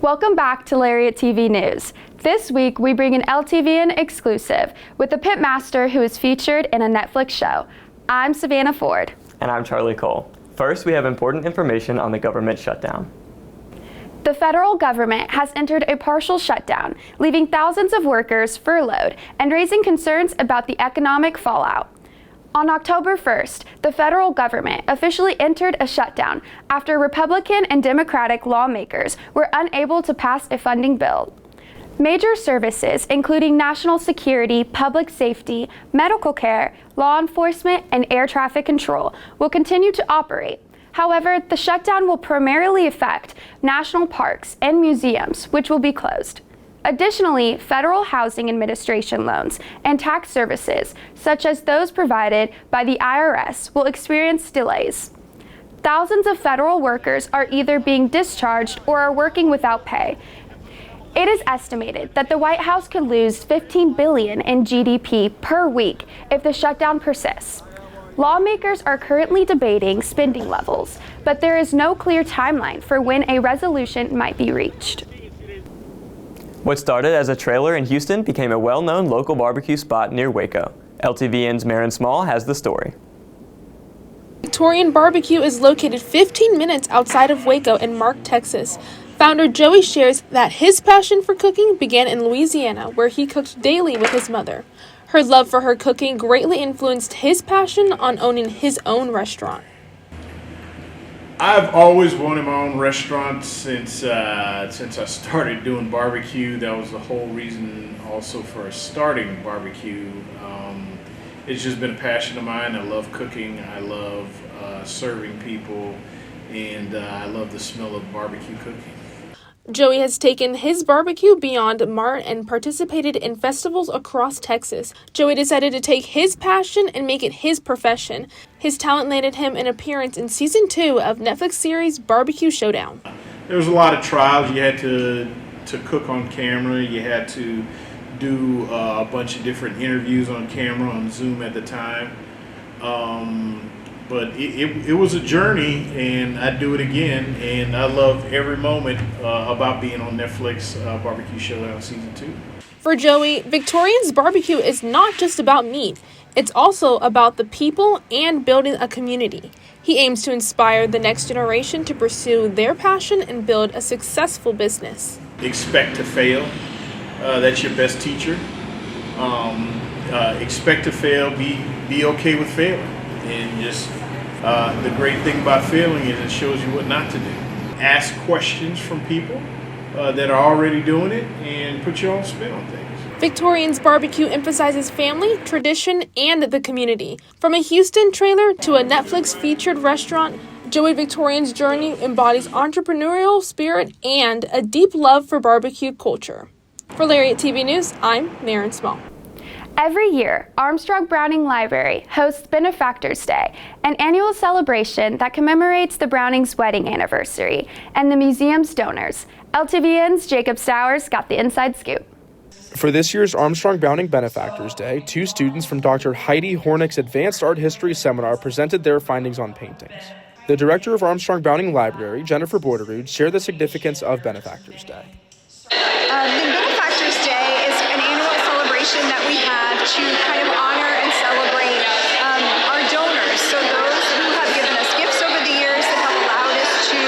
Welcome back to Lariat TV News. This week we bring an LTVN exclusive with the pitmaster who is featured in a Netflix show. I'm Savannah Ford. And I'm Charlie Cole. First, we have important information on the government shutdown. The federal government has entered a partial shutdown, leaving thousands of workers furloughed and raising concerns about the economic fallout. On October 1st, the federal government officially entered a shutdown after Republican and Democratic lawmakers were unable to pass a funding bill. Major services, including national security, public safety, medical care, law enforcement, and air traffic control, will continue to operate. However, the shutdown will primarily affect national parks and museums, which will be closed. Additionally, Federal Housing Administration loans and tax services, such as those provided by the IRS, will experience delays. Thousands of federal workers are either being discharged or are working without pay. It is estimated that the White House could lose $15 billion in GDP per week if the shutdown persists. Lawmakers are currently debating spending levels, but there is no clear timeline for when a resolution might be reached. What started as a trailer in Houston became a well-known local barbecue spot near Waco. LTVN's Marin Small has the story. Victorian Barbecue is located 15 minutes outside of Waco in Mark, Texas. Founder Joey shares that his passion for cooking began in Louisiana, where he cooked daily with his mother. Her love for her cooking greatly influenced his passion on owning his own restaurant. I've always wanted my own restaurant since I started doing barbecue. That was the whole reason also for starting barbecue. It's just been a passion of mine. I love cooking. I love serving people, and I love the smell of barbecue cooking. Joey has taken his barbecue beyond Mart and participated in festivals across Texas. Joey decided to take his passion and make it his profession. His talent landed him an appearance in Season 2 of Netflix series Barbecue Showdown. There was a lot of trials. You had to cook on camera. You had to do a bunch of different interviews on camera, on Zoom at the time. But it was a journey, and I'd do it again, and I love every moment about being on Netflix Barbecue Showdown Season 2. For Joey, Victorian's barbecue is not just about meat. It's also about the people and building a community. He aims to inspire the next generation to pursue their passion and build a successful business. Expect to fail. That's your best teacher. Expect to fail. Be okay with failing. And just the great thing about failing is it shows you what not to do. Ask questions from people that are already doing it and put your own spin on things. Victorian's barbecue emphasizes family, tradition, and the community. From a Houston trailer to a Netflix featured restaurant, Joey Victorian's journey embodies entrepreneurial spirit and a deep love for barbecue culture. For Lariat TV News, I'm Marin Small. Every year, Armstrong Browning Library hosts Benefactors Day, an annual celebration that commemorates the Brownings' wedding anniversary and the museum's donors. LTVN's Jacob Stowers got the inside scoop. For this year's Armstrong Browning Benefactors Day, 2 students from Dr. Heidi Hornick's Advanced Art History Seminar presented their findings on paintings. The director of Armstrong Browning Library, Jennifer Borderud, shared the significance of Benefactors Day. The Benefactors Day is an annual celebration that we have to kind of honor and celebrate our donors. So those who have given us gifts over the years that have allowed us to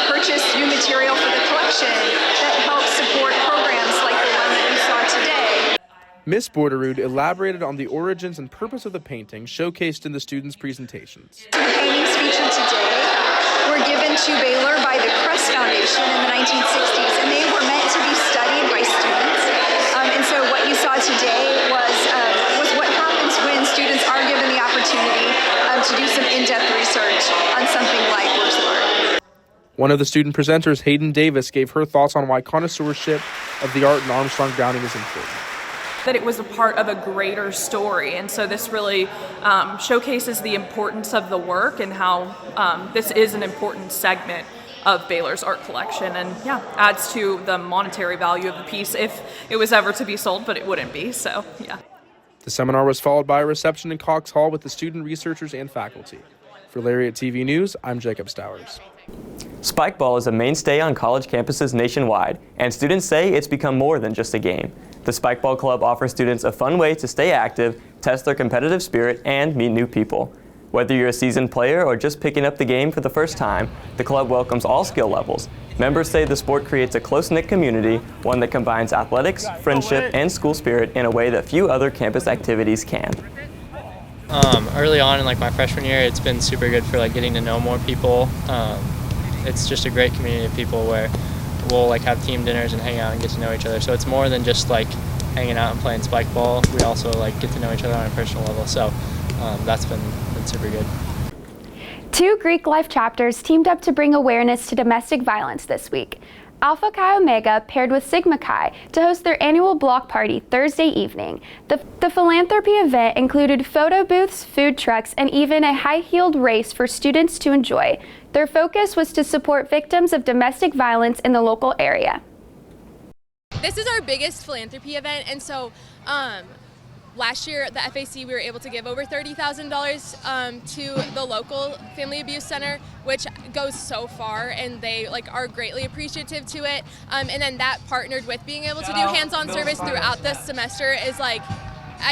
purchase new material for the collection that helps support programs like the one that we saw today. Ms. Borderud elaborated on the origins and purpose of the paintings showcased in the students' presentations. The paintings featured today were given to Baylor by the Crest Foundation in the 1960s, and they were meant to be studied by students. And so what you saw today was what happens when students are given the opportunity to do some in-depth research on something like works of art. One of the student presenters, Hayden Davis, gave her thoughts on why connoisseurship of the art in Armstrong Browning is important. That it was a part of a greater story, and so this really showcases the importance of the work and how this is an important segment of Baylor's art collection, and adds to the monetary value of the piece if it was ever to be sold, but it wouldn't be, so yeah. The seminar was followed by a reception in Cox Hall with the student researchers and faculty. For Lariat TV News, I'm Jacob Stowers. Spikeball is a mainstay on college campuses nationwide, and students say it's become more than just a game. The Spikeball Club offers students a fun way to stay active, test their competitive spirit, and meet new people. Whether you're a seasoned player or just picking up the game for the first time, the club welcomes all skill levels. Members say the sport creates a close-knit community, one that combines athletics, friendship, and school spirit in a way that few other campus activities can. Early on in my freshman year, it's been super good for getting to know more people. It's just a great community of people where we'll have team dinners and hang out and get to know each other. So it's more than just hanging out and playing spike ball. We also get to know each other on a personal level. So that's been super good. 2 Greek life chapters teamed up to bring awareness to domestic violence this week. Alpha Chi Omega paired with Sigma Chi to host their annual block party Thursday evening. The philanthropy event included photo booths, food trucks, and even a high-heeled race for students to enjoy. Their focus was to support victims of domestic violence in the local area. This is our biggest philanthropy event, and so last year at the FAC we were able to give over $30,000 to the local family abuse center, which goes so far, and they are greatly appreciative to it. And then that partnered with being able to do hands-on service throughout this semester is I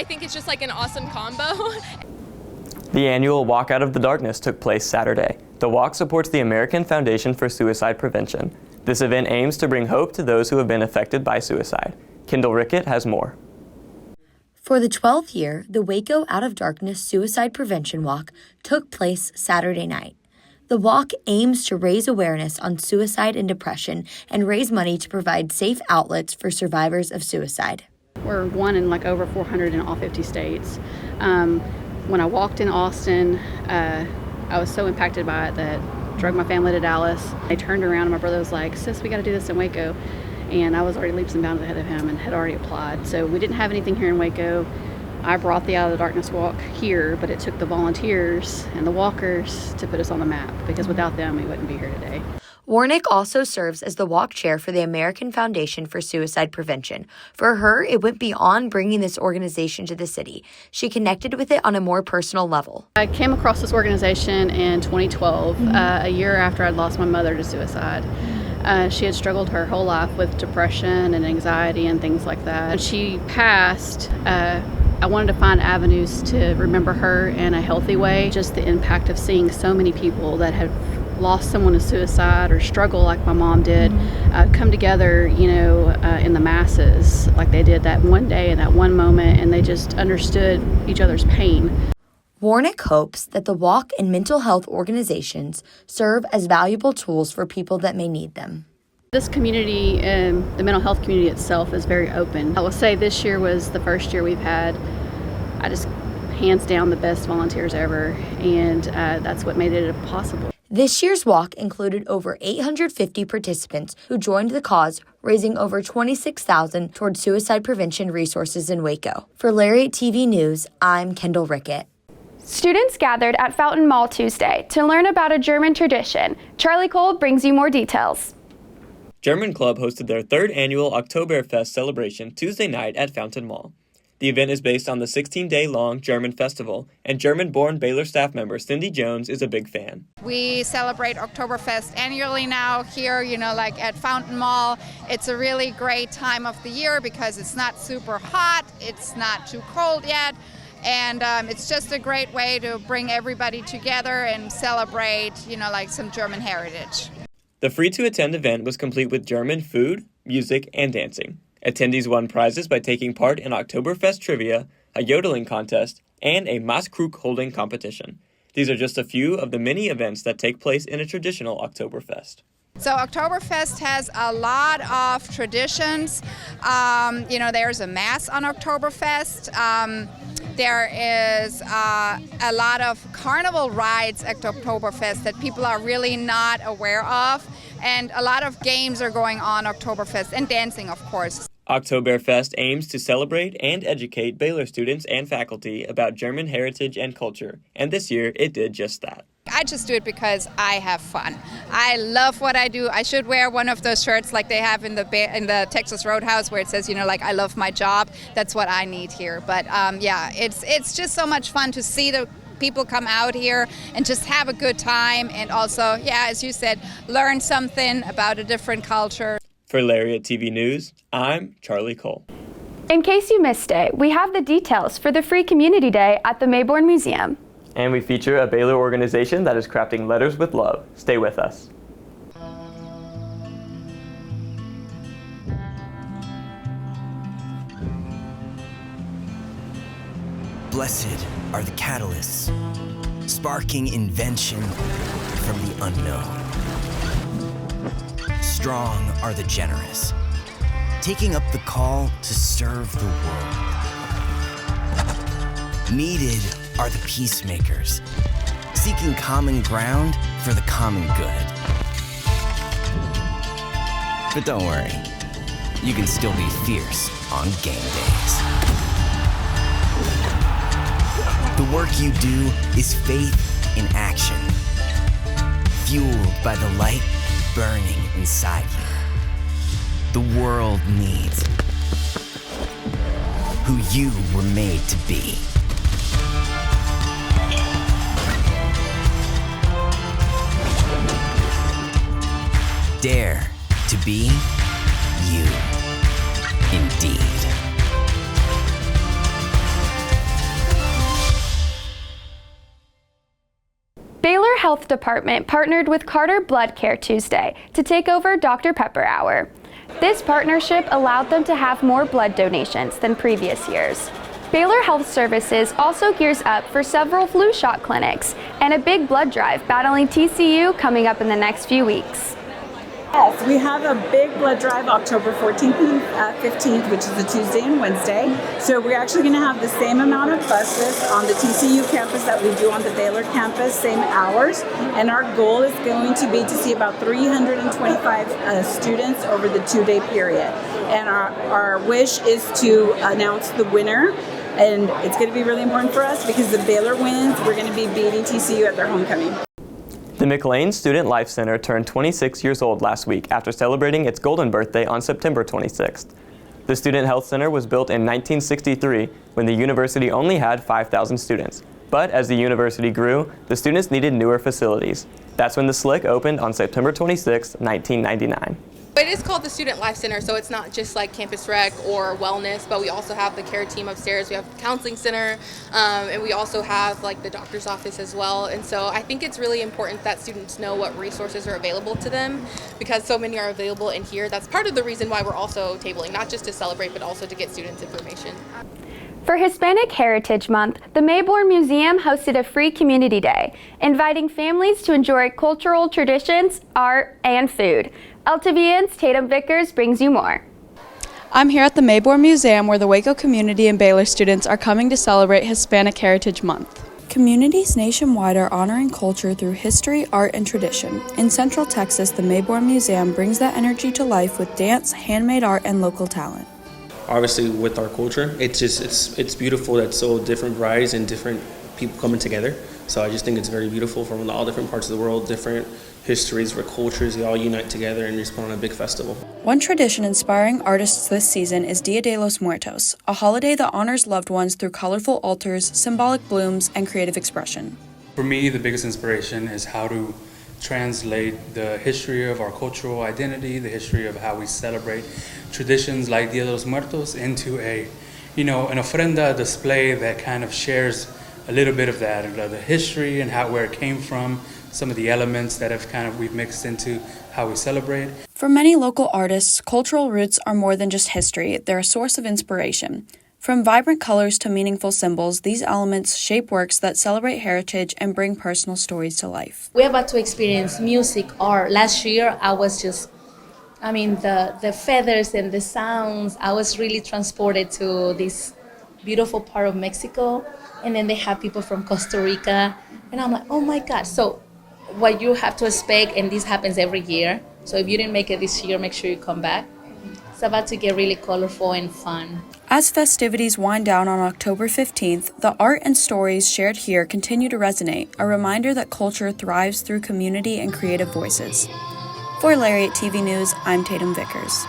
think it's just an awesome combo. The annual Walk Out of the Darkness took place Saturday. The walk supports the American Foundation for Suicide Prevention. This event aims to bring hope to those who have been affected by suicide. Kendall Rickett has more. For the 12th year, the Waco Out of Darkness Suicide Prevention Walk took place Saturday night. The walk aims to raise awareness on suicide and depression and raise money to provide safe outlets for survivors of suicide. We're one in over 400 in all 50 states. When I walked in Austin, I was so impacted by it that I drug my family to Dallas. I turned around and my brother was like, "Sis, we got to do this in Waco." And I was already leaps and bounds ahead of him and had already applied. So we didn't have anything here in Waco. I brought the Out of the Darkness walk here, but it took the volunteers and the walkers to put us on the map, because without them, we wouldn't be here today. Warnick also serves as the walk chair for the American Foundation for Suicide Prevention. For her, it went beyond bringing this organization to the city. She connected with it on a more personal level. I came across this organization in 2012, a year after I'd lost my mother to suicide. She had struggled her whole life with depression and anxiety and things like that. When she passed, I wanted to find avenues to remember her in a healthy way. Just the impact of seeing so many people that have lost someone to suicide or struggle like my mom did, come together, in the masses like they did that one day and that one moment, and they just understood each other's pain. Warnick hopes that the walk and mental health organizations serve as valuable tools for people that may need them. This community, the mental health community itself, is very open. I will say this year was the first year we've had, hands down, the best volunteers ever, and that's what made it possible. This year's walk included over 850 participants who joined the cause, raising over $26,000 toward suicide prevention resources in Waco. For Lariat TV News, I'm Kendall Rickett. Students gathered at Fountain Mall Tuesday to learn about a German tradition. Charlie Cole brings you more details. German Club hosted their 3rd annual Oktoberfest celebration Tuesday night at Fountain Mall. The event is based on the 16-day-long German festival, and German-born Baylor staff member Cindy Jones is a big fan. We celebrate Oktoberfest annually now here, at Fountain Mall. It's a really great time of the year because it's not super hot, it's not too cold yet, and it's just a great way to bring everybody together and celebrate, some German heritage. The free-to-attend event was complete with German food, music, and dancing. Attendees won prizes by taking part in Oktoberfest trivia, a yodeling contest, and a Maßkrug holding competition. These are just a few of the many events that take place in a traditional Oktoberfest. So Oktoberfest has a lot of traditions. There's a mass on Oktoberfest. There is a lot of carnival rides at Oktoberfest that people are really not aware of. And a lot of games are going on Oktoberfest, and dancing, of course. Oktoberfest aims to celebrate and educate Baylor students and faculty about German heritage and culture, and this year it did just that. I just do it because I have fun. I love what I do. I should wear one of those shirts like they have in the Texas Roadhouse where it says, I love my job. That's what I need here. But it's just so much fun to see the people come out here and just have a good time, and also, yeah, as you said, learn something about a different culture. For Lariat TV News, I'm Charlie Cole. In case you missed it, we have the details for the free community day at the Mayborn Museum. And we feature a Baylor organization that is crafting letters with love. Stay with us. Blessed are the catalysts, sparking invention from the unknown. Strong are the generous, taking up the call to serve the world. Needed are the peacemakers, seeking common ground for the common good. But don't worry, you can still be fierce on game days. The work you do is faith in action, fueled by the light burning inside you. The world needs who you were made to be. Dare to be you, indeed. Baylor Health Department partnered with Carter Blood Care Tuesday to take over Dr. Pepper Hour. This partnership allowed them to have more blood donations than previous years. Baylor Health Services also gears up for several flu shot clinics and a big blood drive battling TCU coming up in the next few weeks. Yes, we have a big blood drive October 14th and 15th, which is a Tuesday and Wednesday. So we're actually going to have the same amount of buses on the TCU campus that we do on the Baylor campus, same hours. And our goal is going to be to see about 325 students over the 2-day period. And our wish is to announce the winner. And it's going to be really important for us because if Baylor wins, we're going to be beating TCU at their homecoming. The McLean Student Life Center turned 26 years old last week after celebrating its golden birthday on September 26th. The Student Health Center was built in 1963 when the university only had 5,000 students. But as the university grew, the students needed newer facilities. That's when the SLIC opened on September 26, 1999. It is called the Student Life Center, so it's not just like campus rec or wellness, but we also have the care team upstairs. We have the counseling center, and we also have like the doctor's office as well. And so I think it's really important that students know what resources are available to them because so many are available in here. That's part of the reason why we're also tabling, not just to celebrate, but also to get students information. For Hispanic Heritage Month, the Mayborn Museum hosted a free community day, inviting families to enjoy cultural traditions, art, and food. LTVN's Tatum Vickers brings you more. I'm here at the Mayborn Museum where the Waco community and Baylor students are coming to celebrate Hispanic Heritage Month. Communities nationwide are honoring culture through history, art, and tradition. In Central Texas, the Mayborn Museum brings that energy to life with dance, handmade art, and local talent. Obviously, with our culture, it's beautiful that so different varieties and different people coming together. So I just think it's very beautiful from all different parts of the world, different histories, where cultures, they all unite together and just put on a big festival. One tradition inspiring artists this season is Dia de los Muertos, a holiday that honors loved ones through colorful altars, symbolic blooms, and creative expression. For me, the biggest inspiration is how to translate the history of our cultural identity, the history of how we celebrate traditions like Dia de los Muertos into an ofrenda display that kind of shares a little bit of that, the history and where it came from, some of the elements that we've mixed into how we celebrate. For many local artists, cultural roots are more than just history, they're a source of inspiration. From vibrant colors to meaningful symbols, these elements shape works that celebrate heritage and bring personal stories to life. We're about to experience music, art. Last year, I was just, the feathers and the sounds, I was really transported to this beautiful part of Mexico. And then they have people from Costa Rica. And I'm like, oh my God. So what you have to expect, and this happens every year. So if you didn't make it this year, make sure you come back. It's about to get really colorful and fun. As festivities wind down on October 15th, the art and stories shared here continue to resonate, a reminder that culture thrives through community and creative voices. For Lariat TV News, I'm Tatum Vickers.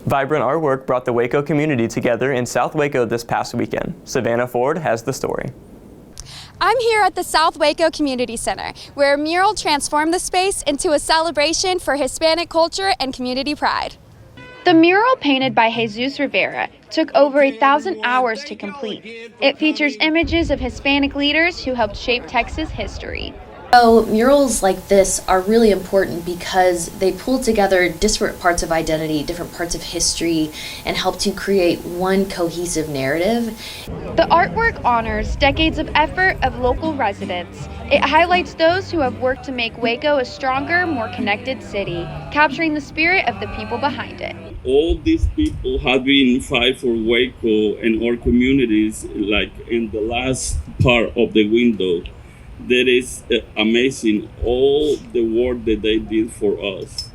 Vibrant artwork brought the Waco community together in South Waco this past weekend. Savannah Ford has the story. I'm here at the South Waco Community Center, where a mural transformed the space into a celebration for Hispanic culture and community pride. The mural, painted by Jesus Rivera, took over 1,000 hours to complete. It features images of Hispanic leaders who helped shape Texas history. So murals like this are really important because they pull together disparate parts of identity, different parts of history, and help to create one cohesive narrative. The artwork honors decades of effort of local residents. It highlights those who have worked to make Waco a stronger, more connected city, capturing the spirit of the people behind it. All these people have been fighting for Waco and our communities, like in the last part of the window. That is amazing, all the work that they did for us.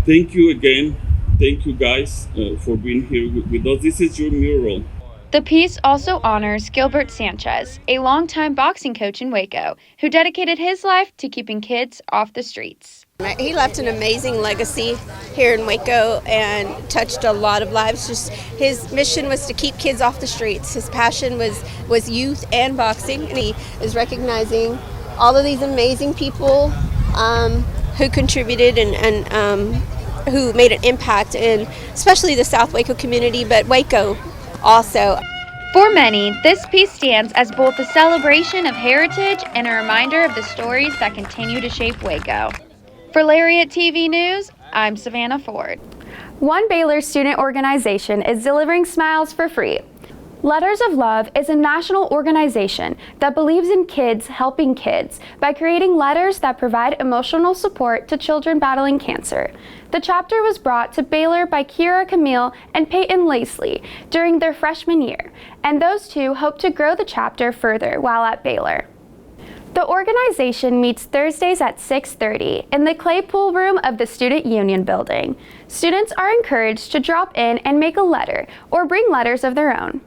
Thank you again. Thank you guys for being here with us. This is your mural. The piece also honors Gilbert Sanchez, a longtime boxing coach in Waco, who dedicated his life to keeping kids off the streets. He left an amazing legacy here in Waco and touched a lot of lives. Just his mission was to keep kids off the streets. His passion was youth and boxing, and he is recognizing all of these amazing people who contributed and who made an impact in especially the South Waco community, but Waco also. For many, this piece stands as both a celebration of heritage and a reminder of the stories that continue to shape Waco. For Lariat TV News, I'm Savannah Ford. One Baylor student organization is delivering smiles for free. Letters of Love is a national organization that believes in kids helping kids by creating letters that provide emotional support to children battling cancer. The chapter was brought to Baylor by Kira Camille and Peyton Lacey during their freshman year, and those two hope to grow the chapter further while at Baylor. The organization meets Thursdays at 6:30 in the Claypool Room of the Student Union Building. Students are encouraged to drop in and make a letter or bring letters of their own.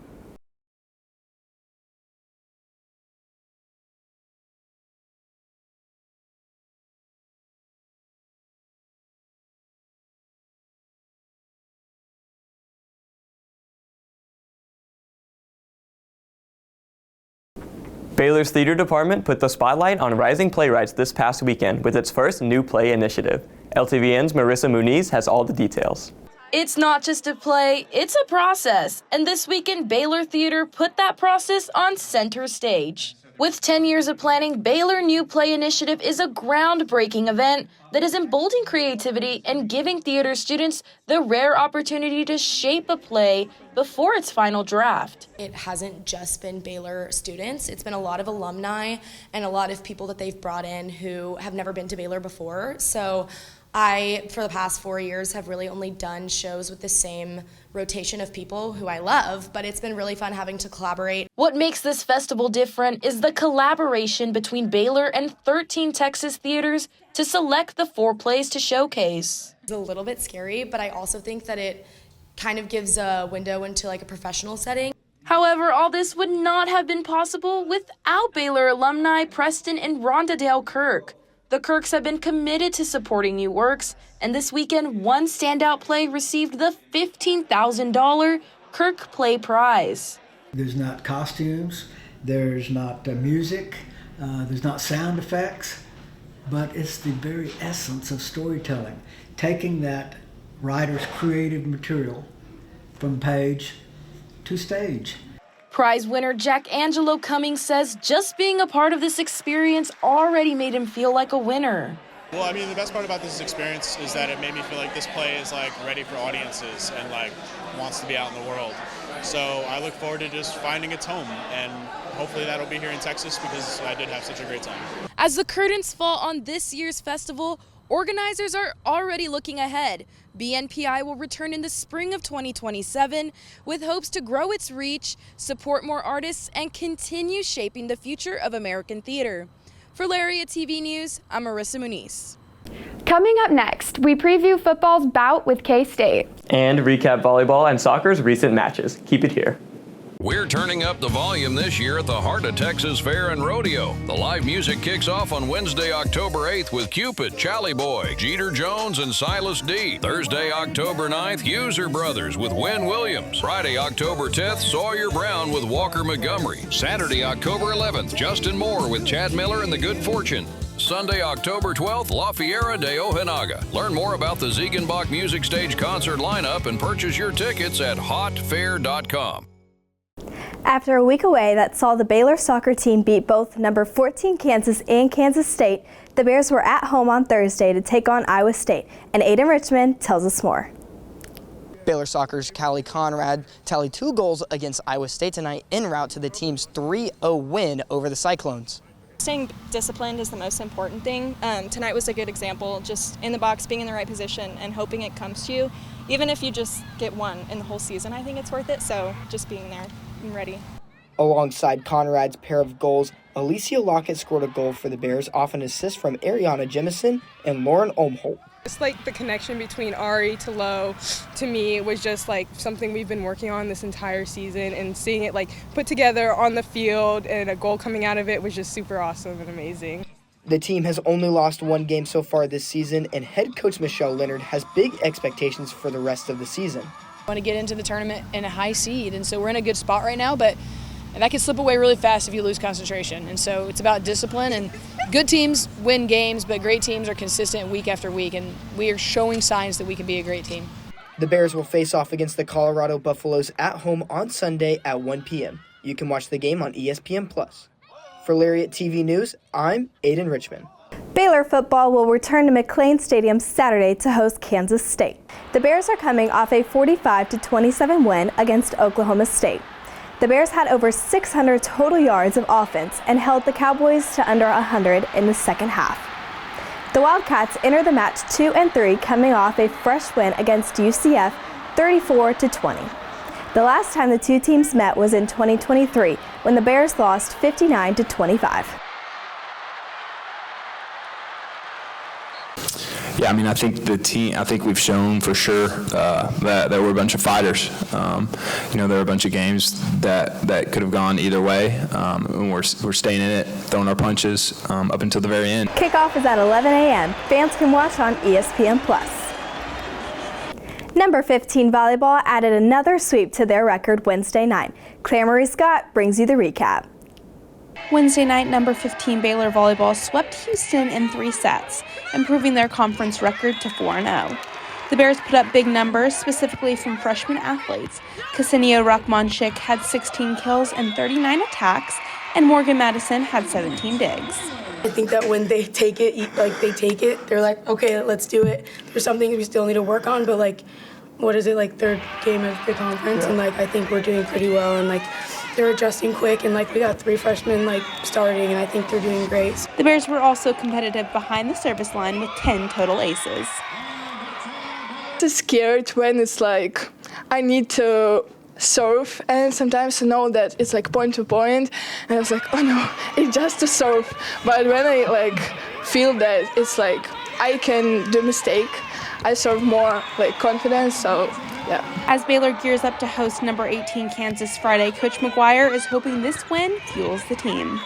Baylor's theater department put the spotlight on rising playwrights this past weekend with its first new play initiative. LTVN's Marissa Muniz has all the details. It's not just a play, it's a process. And this weekend, Baylor Theater put that process on center stage. With 10 years of planning, Baylor New Play Initiative is a groundbreaking event that is emboldening creativity and giving theater students the rare opportunity to shape a play before its final draft. It hasn't just been Baylor students, it's been a lot of alumni and a lot of people that they've brought in who have never been to Baylor before. So I, for the past 4 years, have really only done shows with the same rotation of people who I love, but it's been really fun having to collaborate. What makes this festival different is the collaboration between Baylor and 13 Texas theaters to select the 4 plays to showcase. It's a little bit scary, but I also think that it kind of gives a window into like a professional setting. However, all this would not have been possible without Baylor alumni Preston and Rhonda Dale Kirk. The Kirks have been committed to supporting new works, and this weekend, one standout play received the $15,000 Kirk Play Prize. There's not costumes, there's not music, there's not sound effects, but it's the very essence of storytelling, taking that writer's creative material from page to stage. Prize winner Jack Angelo Cummings says just being a part of this experience already made him feel like a winner. Well, I mean, the best part about this experience is that it made me feel like this play is like ready for audiences and like wants to be out in the world. So I look forward to just finding its home, and hopefully that'll be here in Texas because I did have such a great time. As the curtains fall on this year's festival, organizers are already looking ahead. BNPI will return in the spring of 2027 with hopes to grow its reach, support more artists, and continue shaping the future of American theater. For Lariat TV News, I'm Marissa Muniz. Coming up next, we preview football's bout with K-State. And recap volleyball and soccer's recent matches. Keep it here. We're turning up the volume this year at the Heart of Texas Fair and Rodeo. The live music kicks off on Wednesday, October 8th with Cupid, Charlie Boy, Jeter Jones, and Silas D. Thursday, October 9th, User Brothers with Wynn Williams. Friday, October 10th, Sawyer Brown with Walker Montgomery. Saturday, October 11th, Justin Moore with Chad Miller and the Good Fortune. Sunday, October 12th, La Fiera de Ojinaga. Learn more about the Ziegenbach Music Stage concert lineup and purchase your tickets at hotfair.com. After a week away that saw the Baylor soccer team beat both number 14 Kansas and Kansas State, the Bears were at home on Thursday to take on Iowa State, and Aiden Richmond tells us more. Baylor soccer's Callie Conrad tallied 2 goals against Iowa State tonight en route to the team's 3-0 win over the Cyclones. Staying disciplined is the most important thing. Tonight was a good example, just in the box, being in the right position and hoping it comes to you. Even if you just get one in the whole season, I think it's worth it, so just being there and ready. Alongside Conrad's pair of goals, Alicia Lockett scored a goal for the Bears off an assist from Ariana Jemison and Lauren Olmholt. It's like the connection between Ari to Lo, to me, was just like something we've been working on this entire season, and seeing it like put together on the field and a goal coming out of it was just super awesome and amazing. The team has only lost 1 game so far this season, and head coach Michelle Leonard has big expectations for the rest of the season. Want to get into the tournament in a high seed, and so we're in a good spot right now, but that can slip away really fast if you lose concentration. And so it's about discipline, and good teams win games, but great teams are consistent week after week, and we are showing signs that we can be a great team. The Bears will face off against the Colorado Buffaloes at home on Sunday at 1 p.m. You can watch the game on ESPN+. For Lariat TV News, I'm Aiden Richmond. Baylor football will return to McLean Stadium Saturday to host Kansas State. The Bears are coming off a 45-27 win against Oklahoma State. The Bears had over 600 total yards of offense and held the Cowboys to under 100 in the second half. The Wildcats enter the match 2-3, coming off a fresh win against UCF 34-20. The last time the two teams met was in 2023, when the Bears lost 59-25. Yeah, I mean, I think we've shown for sure that we're a bunch of fighters. There are a bunch of games that could have gone either way, and we're staying in it, throwing our punches up until the very end. Kickoff is at 11 a.m. Fans can watch on ESPN+. Number 15 volleyball added another sweep to their record Wednesday night. Claire Marie Scott brings you the recap. Wednesday night, number 15 Baylor volleyball swept Houston in 3 sets, improving their conference record to 4-0. The Bears put up big numbers, specifically from freshman athletes. Ksenia Rachmanchik had 16 kills and 39 attacks, and Morgan Madison had 17 digs. I think that when they take it, they're like, okay, let's do it. There's some things we still need to work on, but what is it, third game of the conference, and I think we're doing pretty well, and they're adjusting quick, and we got 3 freshmen starting, and I think they're doing great. The Bears were also competitive behind the service line with 10 total aces. It's scared when it's I need to serve, and sometimes I know that it's point to point, and it's oh no, it's just a serve. But when I feel that it's I can do mistake, I serve more confidence. So yeah. As Baylor gears up to host number 18 Kansas Friday, Coach McGuire is hoping this win fuels the team.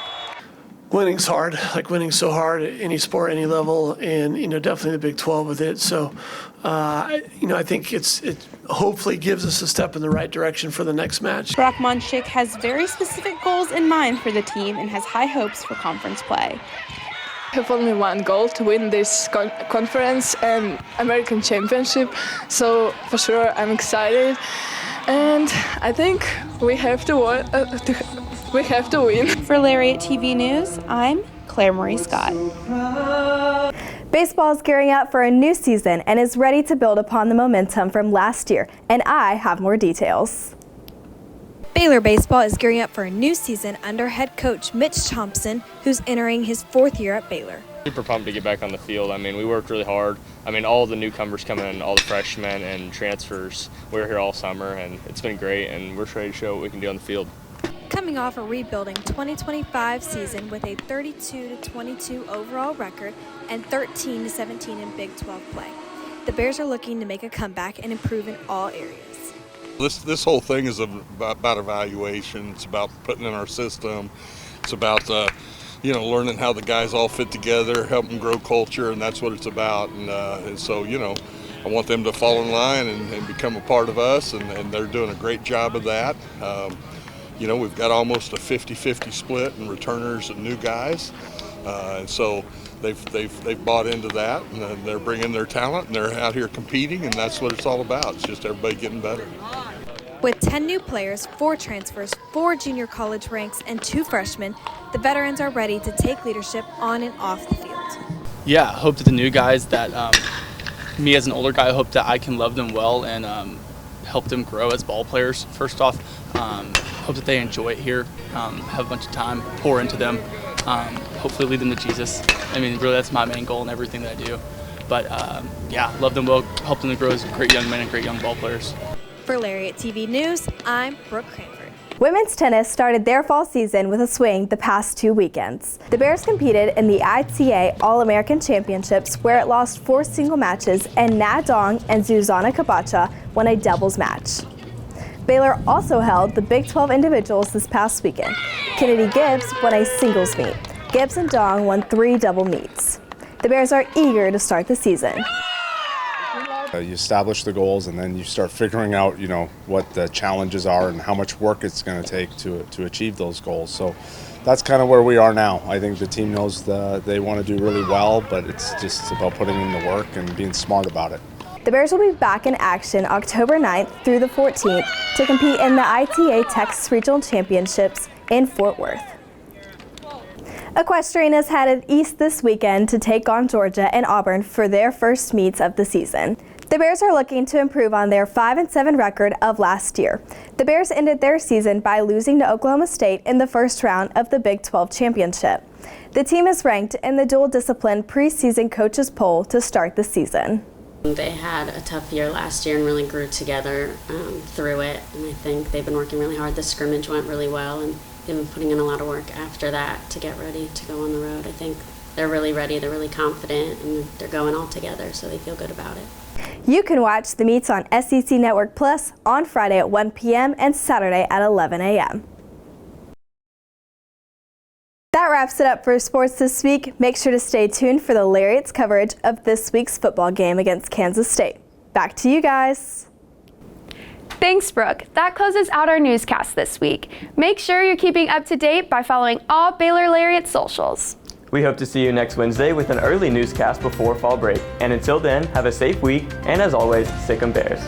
Winning's hard, winning's so hard at any sport, any level, and definitely the Big 12 with it. So, I think it hopefully gives us a step in the right direction for the next match. Rachmanchik has very specific goals in mind for the team and has high hopes for conference play. I have only one goal, to win this conference and American Championship. So for sure, I'm excited, and I think we have to win. For Lariat TV News, I'm Claire Marie Scott. Baseball is gearing up for a new season and is ready to build upon the momentum from last year, and I have more details. Baylor baseball is gearing up for a new season under head coach Mitch Thompson, who's entering his 4th year at Baylor. Super pumped to get back on the field. We worked really hard. All the newcomers coming in, all the freshmen and transfers, we were here all summer, and it's been great, and we're ready to show what we can do on the field. Coming off a rebuilding 2025 season with a 32-22 overall record and 13-17 in Big 12 play, the Bears are looking to make a comeback and improve in all areas. This whole thing is about evaluation. It's about putting in our system. It's about learning how the guys all fit together, help them grow culture, and that's what it's about. And so I want them to fall in line and become a part of us, and they're doing a great job of that. We've got almost a 50-50 split in returners and new guys, and so they've bought into that, and they're bringing their talent, and they're out here competing, and that's what it's all about. It's just everybody getting better. With 10 new players, 4 transfers, 4 junior college ranks, and 2 freshmen, the veterans are ready to take leadership on and off the field. Yeah, I hope that the new guys that me as an older guy, I hope that I can love them well and help them grow as ball players. First off, hope that they enjoy it here, have a bunch of time, pour into them, hopefully lead them to Jesus. I mean, really that's my main goal in everything that I do. But love them well, help them to grow as great young men and great young ball players. For Lariat TV News, I'm Brooke Cranford. Women's tennis started their fall season with a swing the past 2 weekends. The Bears competed in the ITA All-American Championships, where it lost 4 single matches, and Na Dong and Zuzana Kabacha won a doubles match. Baylor also held the Big 12 individuals this past weekend. Kennedy Gibbs won a singles meet. Gibbs and Dong won 3 double meets. The Bears are eager to start the season. You establish the goals, and then you start figuring out, what the challenges are and how much work it's going to take to achieve those goals. So that's kind of where we are now. I think the team knows they want to do really well, but it's just about putting in the work and being smart about it. The Bears will be back in action October 9th through the 14th to compete in the ITA Texas Regional Championships in Fort Worth. Equestrian is headed east this weekend to take on Georgia and Auburn for their first meets of the season. The Bears are looking to improve on their 5-7 record of last year. The Bears ended their season by losing to Oklahoma State in the first round of the Big 12 Championship. The team is ranked in the dual discipline preseason coaches poll to start the season. They had a tough year last year and really grew together through it, and I think they've been working really hard. The scrimmage went really well, and they've been putting in a lot of work after that to get ready to go on the road. I think they're really ready, they're really confident, and they're going all together, so they feel good about it. You can watch the meets on SEC Network Plus on Friday at 1 p.m. and Saturday at 11 a.m. That wraps it up for sports this week. Make sure to stay tuned for the Lariat's coverage of this week's football game against Kansas State. Back to you guys. Thanks, Brooke. That closes out our newscast this week. Make sure you're keeping up to date by following all Baylor Lariat socials. We hope to see you next Wednesday with an early newscast before fall break. And until then, have a safe week, and as always, Sic 'em Bears.